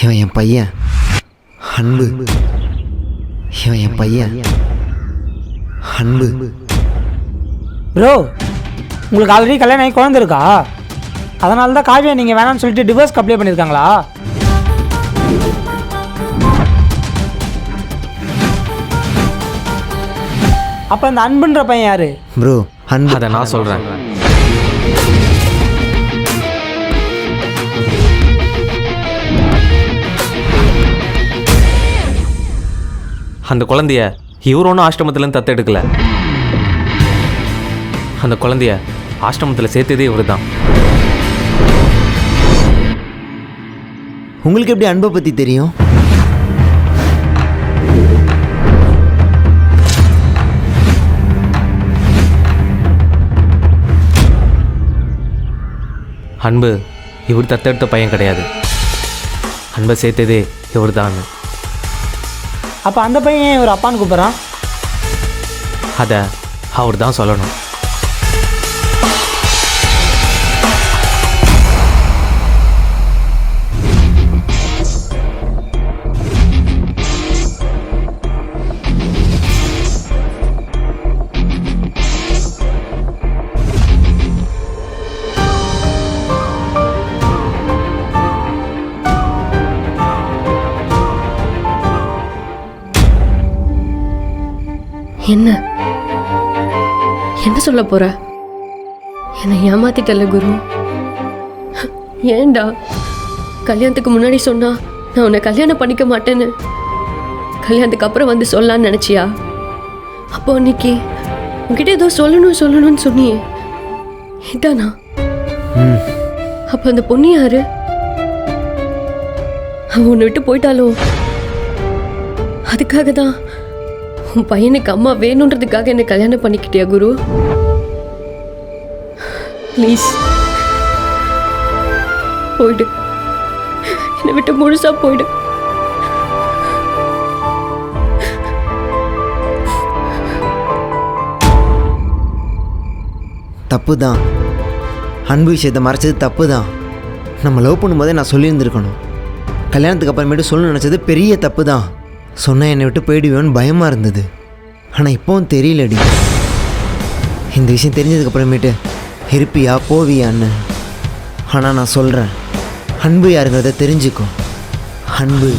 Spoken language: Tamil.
இவன் என் பையன் அன்பு. இவன் என் பையன் அன்பு. ப்ரோ, உங்களுக்கு ஆல்ரெடி கல்யாணம் ஆகி குழந்தை இருக்கா? அதனால தான் காவியா நீங்கள் வேணாம்னு சொல்லிட்டு டிவோர்ஸ்க்கு அப்ளை பண்ணியிருக்காங்களா? அப்போ அந்த அன்புன்ற பையன் யாரு ப்ரோ? அன்பு. அதை நான் சொல்கிறேன். அந்த குழந்தைய இவர் ஒன்றும் ஆசிரமத்துலேருந்து தத்தெடுக்கல. அந்த குழந்தைய ஆசிரமத்தில் சேர்த்ததே இவர் தான். உங்களுக்கு எப்படி அன்பை பற்றி தெரியும்? அன்பு இவர் தத்தெடுத்த பையன் கிடையாது. அன்பை சேர்த்ததே இவர் தான். அப்போ அந்த பையன் இவர் அப்பான்னு கூப்பிட்றான்? அதை அவர் தான் சொல்லணும். என்ன என்ன சொல்ல போற? என்னை ஏமாத்திட்டல குரு. ஏண்டா கல்யாணத்துக்கு முன்னாடி சொன்னா நான் உன்னை கல்யாணம் பண்ணிக்க மாட்டேன்னு கல்யாணத்துக்கு அப்புறம் வந்து சொல்லலான்னு நினைச்சியா? அப்போ அன்னைக்கு உன்கிட்ட ஏதோ சொல்லணும்னு சொன்னியே, இதானா? அப்ப அந்த பொண்ணு யாரு? அவன் உன்னை விட்டு போயிட்டாலும் அதுக்காக தான் உன் பையனுக்கு அம்மா வேணுன்றதுக்காக என்னை கல்யாணம் பண்ணிக்கிட்டியா குரு? ப்ளீஸ் போயிடு, என்னை விட்டு முழுசா போயிடு. தப்பு தான். அன்பு விஷயத்தை மறைச்சது தப்பு தான். நம்ம லவ் பண்ணும்போதே நான் சொல்லியிருந்துருக்கணும். கல்யாணத்துக்கு அப்புறமேட்டு சொல்லணும்னு நினச்சது பெரிய தப்பு தான். சொன்னால் என்னை விட்டு போயிடுவேன்னு பயமாக இருந்தது. ஆனால் இப்போவும் தெரியலடி. இந்த விஷயம் தெரிஞ்சதுக்கப்புறமேட்டு இருப்பியா போவியான்னு. ஆனால் நான் சொல்கிறேன், அன்பு யாருங்கிறத தெரிஞ்சுக்கோ. அன்பு